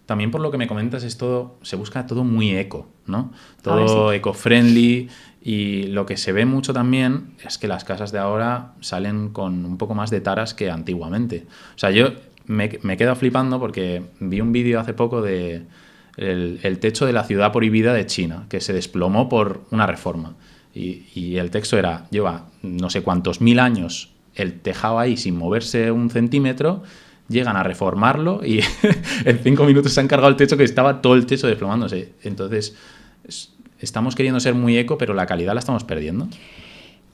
también por lo que me comentas es todo, se busca todo muy eco, ¿no? Todo eco-friendly, y lo que se ve mucho también es que las casas de ahora salen con un poco más de taras que antiguamente. O sea, yo me he quedado flipando porque vi un vídeo hace poco de el techo de la ciudad prohibida de China, que se desplomó por una reforma. Y el texto era, lleva no sé cuántos mil años el tejado ahí sin moverse un centímetro, llegan a reformarlo y en 5 minutos se han cargado el techo, que estaba todo el techo desplomándose. Entonces, estamos queriendo ser muy eco, pero la calidad la estamos perdiendo.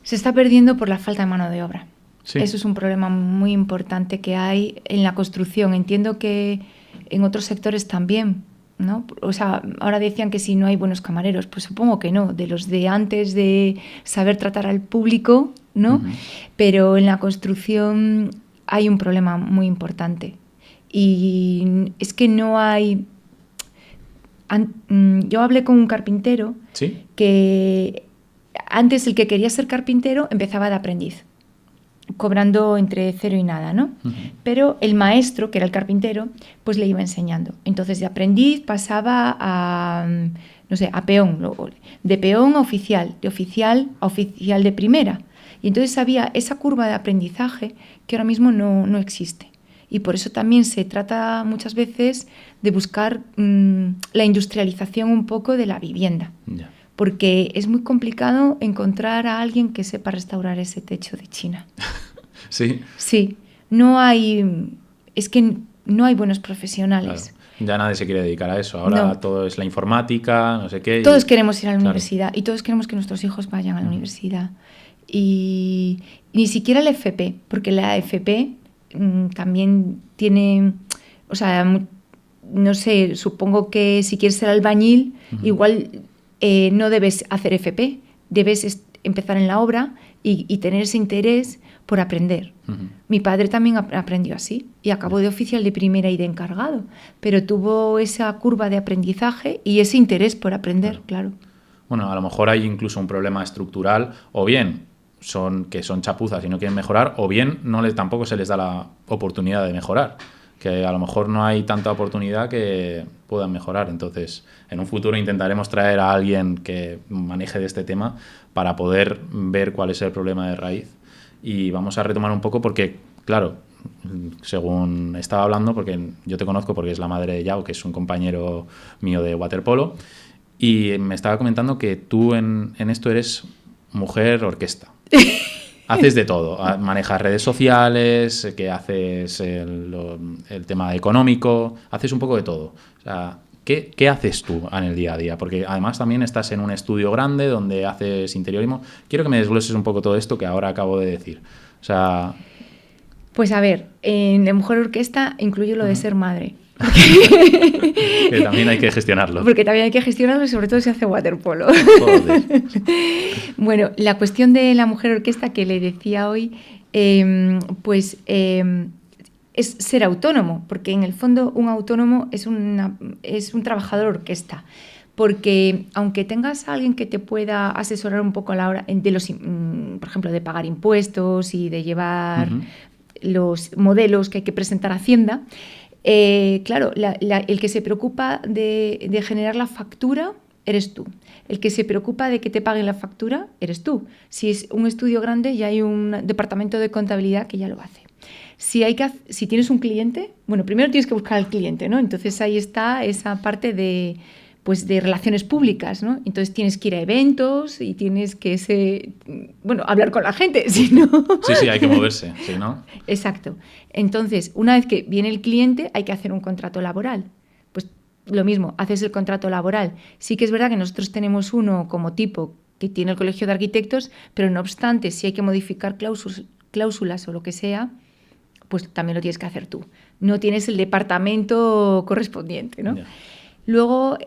Se está perdiendo por la falta de mano de obra. Sí. Eso es un problema muy importante que hay en la construcción. Entiendo que en otros sectores también, ¿no? O sea, ahora decían que si no hay buenos camareros, pues supongo que no, de los de antes de saber tratar al público, ¿no? Uh-huh. Pero en la construcción hay un problema muy importante. Y es que no hay... Yo hablé con un carpintero. ¿Sí? Que antes el que quería ser carpintero empezaba de aprendiz, cobrando entre 0 y nada, ¿no? Uh-huh. Pero el maestro, que era el carpintero, pues le iba enseñando. Entonces de aprendiz pasaba a, no sé, a peón, de peón a oficial, de oficial a oficial de primera. Y entonces había esa curva de aprendizaje que ahora mismo no existe. Y por eso también se trata muchas veces de buscar la industrialización un poco de la vivienda. Yeah. Porque es muy complicado encontrar a alguien que sepa restaurar ese techo de China. Sí. Sí, no hay... Es que no hay buenos profesionales. Claro. Ya nadie se quiere dedicar a eso. Ahora todo es la informática, no sé qué. Todos queremos ir a la universidad y todos queremos que nuestros hijos vayan a la universidad. Y ni siquiera la FP, porque la FP también tiene... O sea, no sé, supongo que si quieres ser albañil, igual no debes hacer FP, debes empezar en la obra y tener ese interés por aprender. Mi padre también aprendió así y acabó de oficial de primera y de encargado, pero tuvo esa curva de aprendizaje y ese interés por aprender, claro. Bueno, a lo mejor hay incluso un problema estructural, o bien son chapuzas y no quieren mejorar, o bien tampoco se les da la oportunidad de mejorar, que a lo mejor no hay tanta oportunidad que puedan mejorar. Entonces, en un futuro intentaremos traer a alguien que maneje de este tema para poder ver cuál es el problema de raíz. Y vamos a retomar un poco porque, claro, según estaba hablando, porque yo te conozco porque es la madre de Yao, que es un compañero mío de waterpolo, y me estaba comentando que tú en esto eres mujer orquesta. Haces de todo, manejas redes sociales, que haces el tema económico, haces un poco de todo. O sea, ¿qué haces tú en el día a día? Porque además también estás en un estudio grande donde haces interiorismo. Quiero que me desgloses un poco todo esto que ahora acabo de decir. O sea... Pues a ver, en la mujer orquesta incluyo lo de ser madre. Que también hay que gestionarlo. Porque también hay que gestionarlo y sobre todo se hace waterpolo. Bueno, la cuestión de la mujer orquesta que le decía hoy, es ser autónomo, porque en el fondo un autónomo es un trabajador orquesta. Porque aunque tengas a alguien que te pueda asesorar un poco a la hora de por ejemplo, de pagar impuestos y de llevar los modelos que hay que presentar a Hacienda, claro, el que se preocupa de generar la factura eres tú. El que se preocupa de que te paguen la factura eres tú. Si es un estudio grande, ya hay un departamento de contabilidad que ya lo hace. Si tienes un cliente, bueno, primero tienes que buscar al cliente, ¿no? Entonces ahí está esa parte de relaciones públicas, ¿no? Entonces tienes que ir a eventos y tienes que hablar con la gente, si no... Sí, hay que moverse, si no... Exacto. Entonces, una vez que viene el cliente, hay que hacer un contrato laboral. Pues lo mismo, haces el contrato laboral. Sí que es verdad que nosotros tenemos uno como tipo que tiene el Colegio de Arquitectos, pero no obstante, si hay que modificar cláusulas o lo que sea, pues también lo tienes que hacer tú. No tienes el departamento correspondiente, ¿no? Yeah. Luego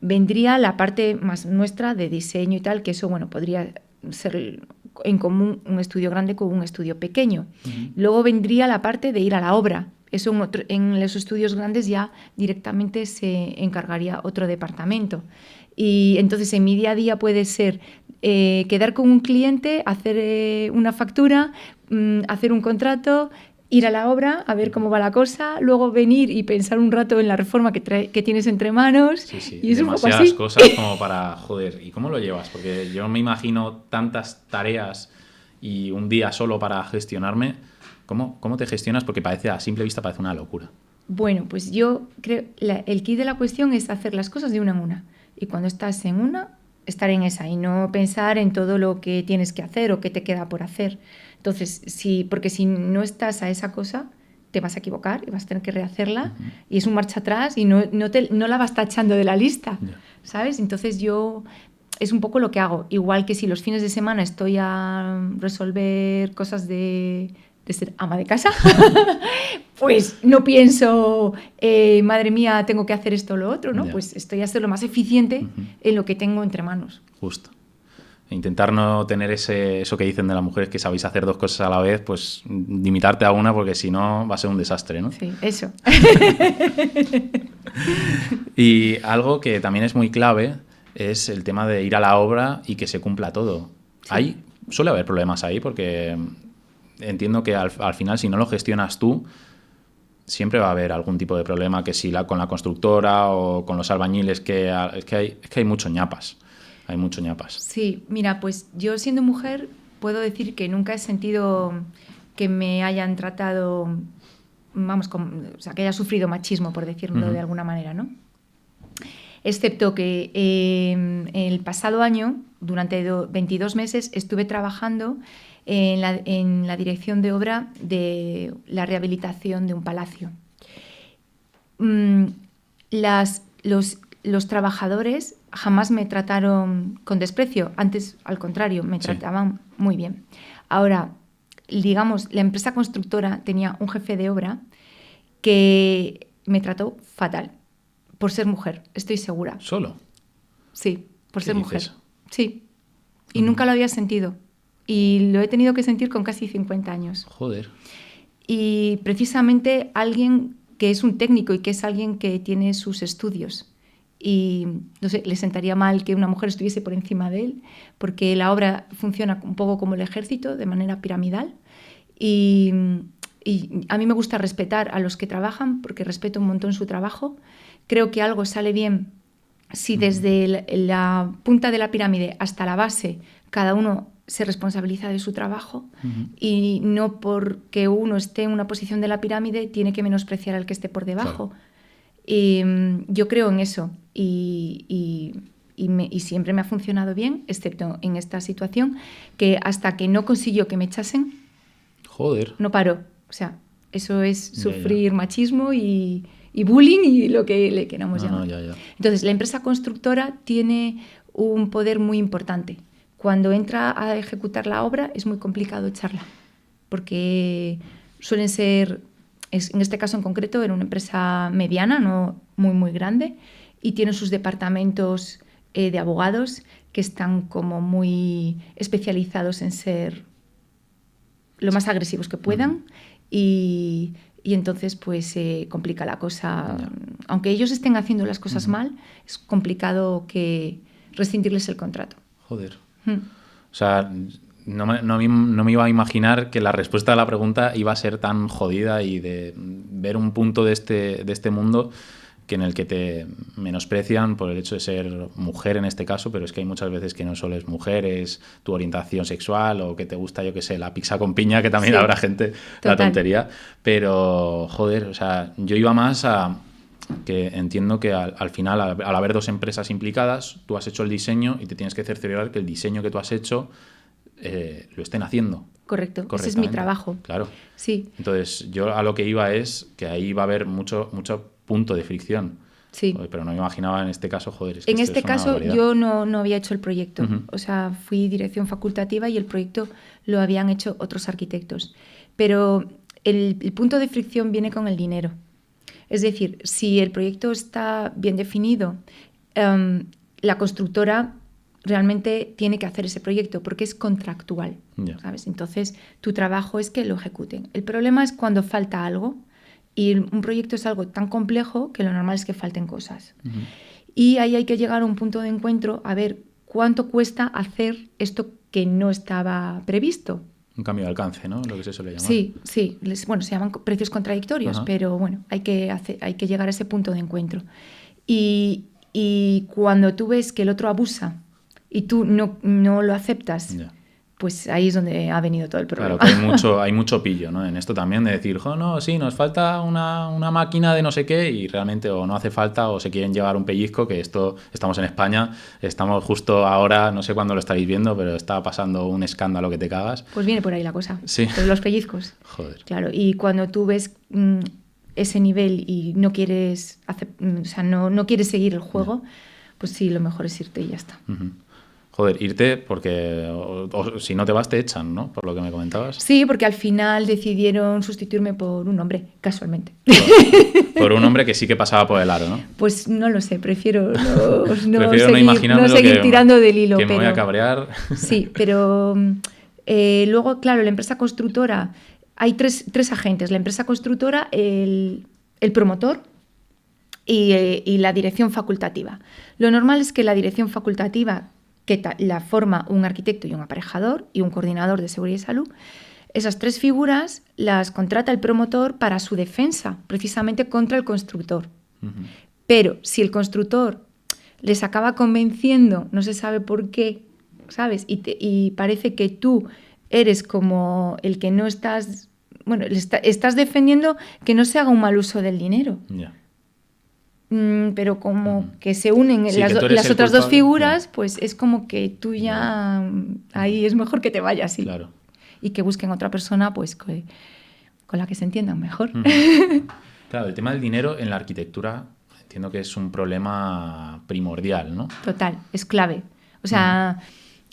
vendría la parte más nuestra de diseño y tal, que eso, bueno, podría ser en común un estudio grande con un estudio pequeño. Luego vendría la parte de ir a la obra. Eso en los estudios grandes ya directamente se encargaría otro departamento. Y entonces en mi día a día puede ser quedar con un cliente, hacer una factura, hacer un contrato ir a la obra, a ver cómo va la cosa, luego venir y pensar un rato en la reforma que tienes entre manos. Sí. Y es Demasiadas un poco así. cosas como para, joder, ¿y cómo lo llevas? Porque yo me imagino tantas tareas y un día solo para gestionarme. ¿Cómo te gestionas? Porque a simple vista parece una locura. Bueno, pues yo creo el kit de la cuestión es hacer las cosas de una en una. Y cuando estás en una, estar en esa y no pensar en todo lo que tienes que hacer o que te queda por hacer. Entonces, porque si no estás a esa cosa, te vas a equivocar y vas a tener que rehacerla y es un marcha atrás y no la vas tachando de la lista, ¿sabes? Entonces es un poco lo que hago. Igual que si los fines de semana estoy a resolver cosas de ser ama de casa, pues no pienso, madre mía, tengo que hacer esto o lo otro, ¿no? Pues estoy a ser lo más eficiente en lo que tengo entre manos. Justo. Intentar no tener eso que dicen de las mujeres que sabéis hacer dos cosas a la vez, pues limitarte a una porque si no va a ser un desastre, ¿no? Sí, eso. Y algo que también es muy clave es el tema de ir a la obra y que se cumpla todo. Sí. Suele haber problemas ahí porque entiendo que al final si no lo gestionas tú siempre va a haber algún tipo de problema, que si con la constructora o con los albañiles, que hay mucho ñapas. Hay mucho ñapas. Sí, mira, pues yo siendo mujer puedo decir que nunca he sentido que me hayan tratado, vamos, o sea, que haya sufrido machismo, por decirlo de alguna manera, ¿no? Excepto que el pasado año, durante 22 meses, estuve trabajando en la dirección de obra de la rehabilitación de un palacio. Los trabajadores jamás me trataron con desprecio, antes al contrario, me trataban muy bien. Ahora, digamos, la empresa constructora tenía un jefe de obra que me trató fatal, por ser mujer, estoy segura. ¿Solo? Sí, por ser mujer. Dices? Sí, y nunca lo había sentido. Y lo he tenido que sentir con casi 50 años. Joder. Y precisamente alguien que es un técnico y que es alguien que tiene sus estudios. Y no sé, le sentaría mal que una mujer estuviese por encima de él, porque la obra funciona un poco como el ejército, de manera piramidal. Y a mí me gusta respetar a los que trabajan, porque respeto un montón su trabajo. Creo que algo sale bien si desde la punta de la pirámide hasta la base cada uno se responsabiliza de su trabajo y no porque uno esté en una posición de la pirámide tiene que menospreciar al que esté por debajo. Claro. Yo creo en eso y siempre me ha funcionado bien, excepto en esta situación, que hasta que no consiguió que me echasen, joder, no paró. O sea, eso es sufrir machismo y bullying y lo que le queramos llamar. Entonces, la empresa constructora tiene un poder muy importante. Cuando entra a ejecutar la obra es muy complicado echarla, porque suelen ser, en este caso en concreto, era una empresa mediana, no muy, muy grande, y tiene sus departamentos de abogados que están como muy especializados en ser lo más agresivos que puedan y entonces pues se complica la cosa. Aunque ellos estén haciendo las cosas mal, es complicado que rescindirles el contrato. Joder. O sea, no me iba a imaginar que la respuesta a la pregunta iba a ser tan jodida y de ver un punto de este mundo que en el que te menosprecian por el hecho de ser mujer en este caso, pero es que hay muchas veces que no solo es mujer, es tu orientación sexual o que te gusta, yo qué sé, la pizza con piña, que también habrá gente, la tontería. Pero, joder, o sea, yo iba más a que entiendo que al final, al haber dos empresas implicadas, tú has hecho el diseño y te tienes que cerciorar que el diseño que tú has hecho lo estén haciendo. Correcto, ese es mi trabajo. Claro. Sí. Entonces, yo a lo que iba es que ahí va a haber mucho punto de fricción. Sí. Pero no me imaginaba en este caso, joder, es que en este caso yo no había hecho el proyecto. O sea, fui dirección facultativa y el proyecto lo habían hecho otros arquitectos. Pero el punto de fricción viene con el dinero. Es decir, si el proyecto está bien definido, la constructora realmente tiene que hacer ese proyecto porque es contractual, ¿sabes? Entonces, tu trabajo es que lo ejecuten. El problema es cuando falta algo y un proyecto es algo tan complejo que lo normal es que falten cosas. Y ahí hay que llegar a un punto de encuentro a ver cuánto cuesta hacer esto que no estaba previsto. Un cambio de alcance, ¿no? Lo que se suele llamar. Sí, sí. Bueno, se llaman precios contradictorios, Ajá. pero bueno, hay que llegar a ese punto de encuentro. Y cuando tú ves que el otro abusa y tú no lo aceptas, Ya. pues ahí es donde ha venido todo el problema. Claro, que hay mucho pillo, ¿no? En esto también de decir, no, sí, nos falta una máquina de no sé qué y realmente o no hace falta o se quieren llevar un pellizco, que estamos en España, estamos justo ahora, no sé cuándo lo estaréis viendo, pero está pasando un escándalo que te cagas. Pues viene por ahí la cosa. Sí. Pues los pellizcos. Joder. Claro, y cuando tú ves ese nivel y no quieres no quieres seguir el juego, pues sí, lo mejor es irte y ya está. Uh-huh. Joder, irte porque o si no te vas te echan, ¿no? Por lo que me comentabas. Sí, porque al final decidieron sustituirme por un hombre, casualmente. Por un hombre que sí que pasaba por el aro, ¿no? Pues no lo sé, prefiero seguir tirando del hilo. Que me voy a cabrear. Sí, pero luego, claro, la empresa constructora, hay tres agentes, la empresa constructora, el promotor y la dirección facultativa. Lo normal es que la dirección facultativa, que la forma un arquitecto y un aparejador y un coordinador de seguridad y salud, esas tres figuras las contrata el promotor para su defensa, precisamente contra el constructor. Uh-huh. Pero si el constructor les acaba convenciendo, no se sabe por qué, ¿sabes? Y parece que tú eres como el que no estás... Bueno, estás defendiendo que no se haga un mal uso del dinero. Yeah. Pero como que se unen sí, las otras culpable. Dos figuras, yeah. pues es como que tú ya... Ahí es mejor que te vayas, sí. Claro. Y que busquen otra persona pues con la que se entiendan mejor. Uh-huh. Claro, el tema del dinero en la arquitectura entiendo que es un problema primordial, ¿no? Total, es clave. O sea,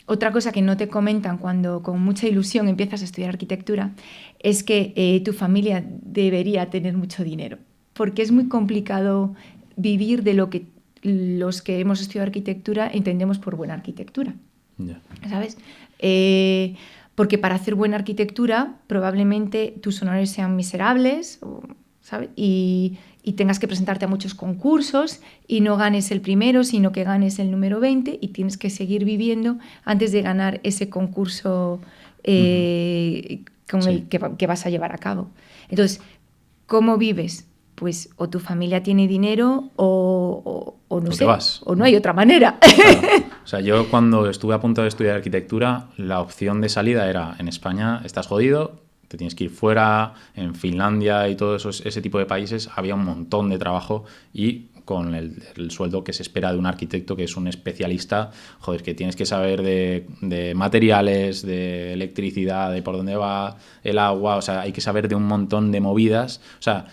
otra cosa que no te comentan cuando con mucha ilusión empiezas a estudiar arquitectura es que tu familia debería tener mucho dinero, porque es muy complicado vivir de lo que los que hemos estudiado arquitectura entendemos por buena arquitectura. Yeah. ¿Sabes? Porque para hacer buena arquitectura probablemente tus honores sean miserables, ¿sabes? Y tengas que presentarte a muchos concursos y no ganes el primero, sino que ganes el número 20 y tienes que seguir viviendo antes de ganar ese concurso con el que vas a llevar a cabo. Entonces, ¿cómo vives? Pues o tu familia tiene dinero o no sé, o no hay otra manera. Claro. O sea, yo cuando estuve a punto de estudiar arquitectura, la opción de salida era, en España estás jodido, te tienes que ir fuera, en Finlandia y todo ese tipo de países había un montón de trabajo y con el sueldo que se espera de un arquitecto que es un especialista, joder, que tienes que saber de materiales, de electricidad, de por dónde va el agua, o sea, hay que saber de un montón de movidas, o sea,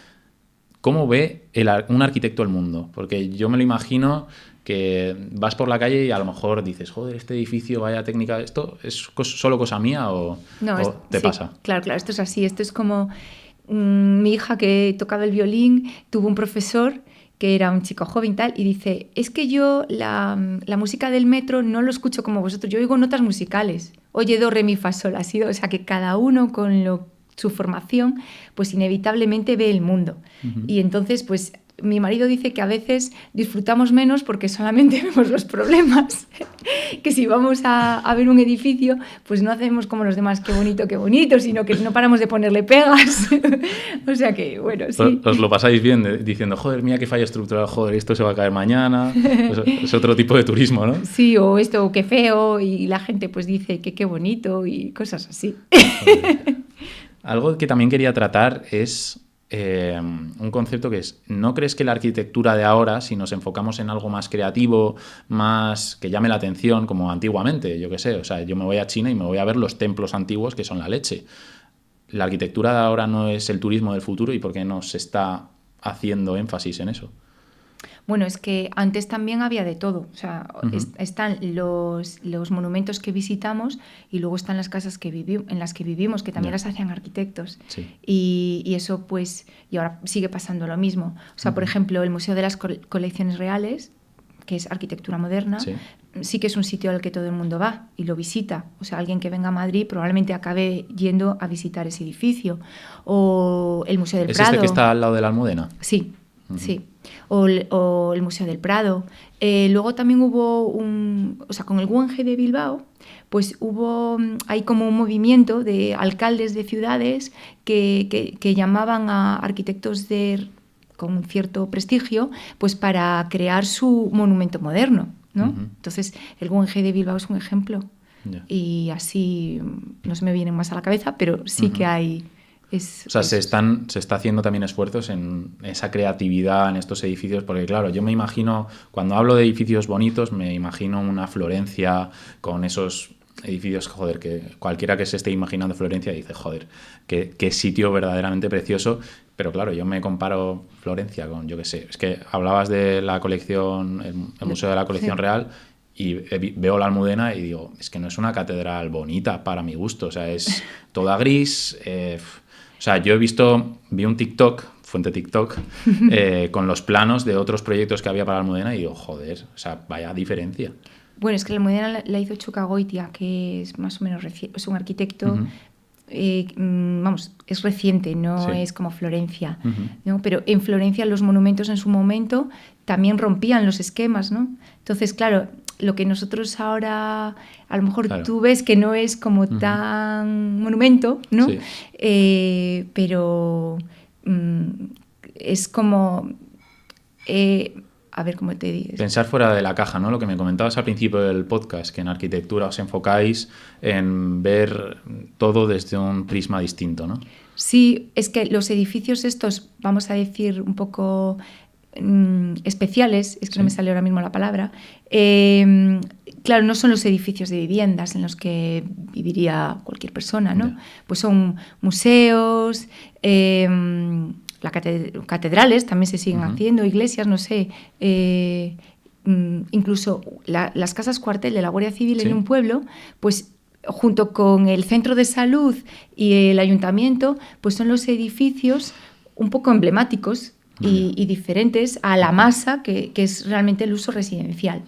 ¿cómo ve un arquitecto el mundo? Porque yo me lo imagino que vas por la calle y a lo mejor dices, joder, este edificio, vaya técnica, ¿esto es solo cosa mía o te pasa? Claro, esto es así. Esto es como mi hija que tocaba el violín, tuvo un profesor que era un chico joven y tal, y dice, es que yo la música del metro no lo escucho como vosotros, yo oigo notas musicales, oye, do, re, mi, fa, sol, así, o sea, que cada uno con su formación, pues inevitablemente ve el mundo. Uh-huh. Y entonces, pues mi marido dice que a veces disfrutamos menos porque solamente vemos los problemas, que si vamos a ver un edificio, pues no hacemos como los demás, qué bonito, sino que no paramos de ponerle pegas. O sea que, bueno, sí. Os lo pasáis bien diciendo, joder, mira qué falla estructural, joder, esto se va a caer mañana. Es otro tipo de turismo, ¿no? Sí, o esto, qué feo, y la gente pues dice que qué bonito y cosas así. Algo que también quería tratar es un concepto que es, ¿no crees que la arquitectura de ahora, si nos enfocamos en algo más creativo, más que llame la atención, como antiguamente, yo qué sé, o sea, yo me voy a China y me voy a ver los templos antiguos que son la leche? ¿La arquitectura de ahora no es el turismo del futuro y por qué no se está haciendo énfasis en eso? Bueno, es que antes también había de todo. O sea, están los monumentos que visitamos y luego están las casas en las que vivimos, que también las hacían arquitectos. Sí. Y eso, pues, y ahora sigue pasando lo mismo. O sea, por ejemplo, el Museo de las Colecciones Reales, que es arquitectura moderna, sí que es un sitio al que todo el mundo va y lo visita. O sea, alguien que venga a Madrid probablemente acabe yendo a visitar ese edificio. O el Museo del Prado. ¿Es este que está al lado de la Almudena? Sí, sí. o el Museo del Prado. Luego también hubo con el Guggenheim de Bilbao, pues hubo ahí como un movimiento de alcaldes de ciudades que llamaban a arquitectos con cierto prestigio, pues para crear su monumento moderno, ¿no? Entonces, el Guggenheim de Bilbao es un ejemplo. Yeah. Y así no se me vienen más a la cabeza, pero sí que hay... se está haciendo también esfuerzos en esa creatividad en estos edificios, porque claro, yo me imagino, cuando hablo de edificios bonitos, me imagino una Florencia con esos edificios, joder, que cualquiera que se esté imaginando Florencia dice, joder, qué sitio verdaderamente precioso. Pero claro, yo me comparo Florencia con, yo qué sé, es que hablabas de la colección, el Museo de la Colección Real, y veo la Almudena y digo, es que no es una catedral bonita para mi gusto, o sea, es toda gris. O sea, yo vi un TikTok, fuente TikTok, con los planos de otros proyectos que había para la Almudena y digo, joder, o sea, vaya diferencia. Bueno, es que la Almudena la hizo Chuca Goitia, que es más o menos reciente, es un arquitecto, es reciente, no es como Florencia, ¿no? Pero en Florencia los monumentos en su momento también rompían los esquemas, ¿no? Entonces, claro, lo que nosotros ahora, a lo mejor tú ves que no es como tan monumento, ¿no? Sí. Pero es como... a ver cómo te digo. Pensar fuera de la caja, ¿no? Lo que me comentabas al principio del podcast, que en arquitectura os enfocáis en ver todo desde un prisma distinto, ¿no? Sí, es que los edificios estos, vamos a decir un poco especiales, es que no me sale ahora mismo la palabra, claro, no son los edificios de viviendas en los que viviría cualquier persona, ¿no? Yeah. Pues son museos, catedrales también se siguen haciendo, iglesias, no sé, incluso las casas cuartel de la Guardia Civil en un pueblo, pues junto con el centro de salud y el ayuntamiento, pues son los edificios un poco emblemáticos y diferentes a la masa que es realmente el uso residencial,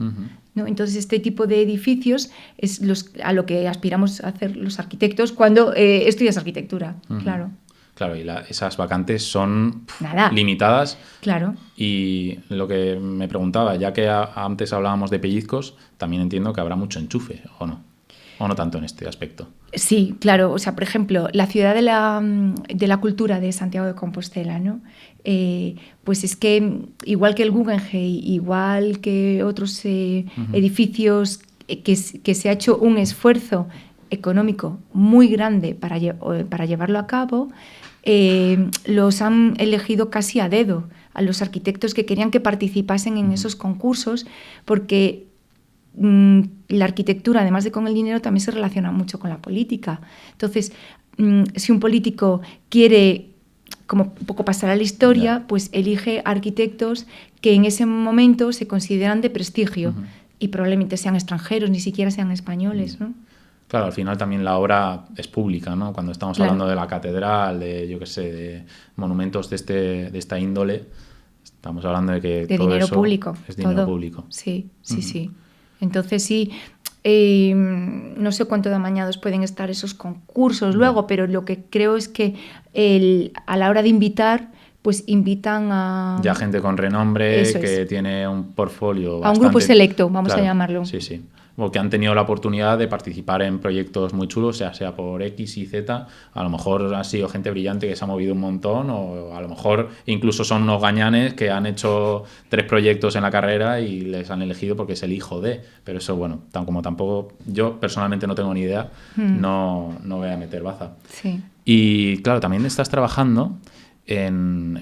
¿no? Entonces, este tipo de edificios es a lo que aspiramos a hacer los arquitectos cuando estudias arquitectura, claro. Claro, y esas vacantes son limitadas. Claro. Y lo que me preguntaba, ya que antes hablábamos de pellizcos, también entiendo que habrá mucho enchufe, ¿o no? ¿O no tanto en este aspecto? Sí, claro. O sea, por ejemplo, la ciudad de la cultura de Santiago de Compostela, ¿no? Pues es que, igual que el Guggenheim, igual que otros edificios, que se ha hecho un esfuerzo económico muy grande para llevarlo a cabo, los han elegido casi a dedo a los arquitectos que querían que participasen en esos concursos, porque la arquitectura, además de con el dinero, también se relaciona mucho con la política. Entonces, si un político quiere como un poco pasar a la historia, pues elige arquitectos que en ese momento se consideran de prestigio y probablemente sean extranjeros, ni siquiera sean españoles, ¿no? Claro, al final también la obra es pública, ¿no? Cuando estamos hablando de la catedral, de monumentos de esta índole, estamos hablando de que todo dinero eso público, es dinero todo. Público. Sí. Entonces sí, no sé cuánto de amañados pueden estar esos concursos luego, pero lo que creo es que a la hora de invitar, pues invitan a... Ya gente con renombre, que tiene un portfolio bastante... A un grupo selecto, vamos a llamarlo. Sí. O que han tenido la oportunidad de participar en proyectos muy chulos, sea por X y Z. A lo mejor ha sido gente brillante que se ha movido un montón, o a lo mejor incluso son unos gañanes que han hecho 3 proyectos en la carrera y les han elegido porque es el hijo de. Pero eso, bueno, como tampoco yo personalmente no tengo ni idea, no voy a meter baza. Sí. Y claro, también estás trabajando en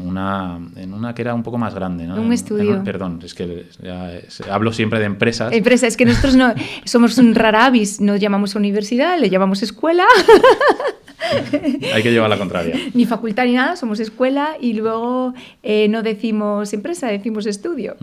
una que era un poco más grande, ¿no? Un estudio. Perdón, es que hablo siempre de empresas. Es que nosotros no somos un rara avis, no llamamos universidad, le llamamos escuela. Hay que llevar la contraria. Ni facultad ni nada, somos escuela y luego no decimos empresa, decimos estudio.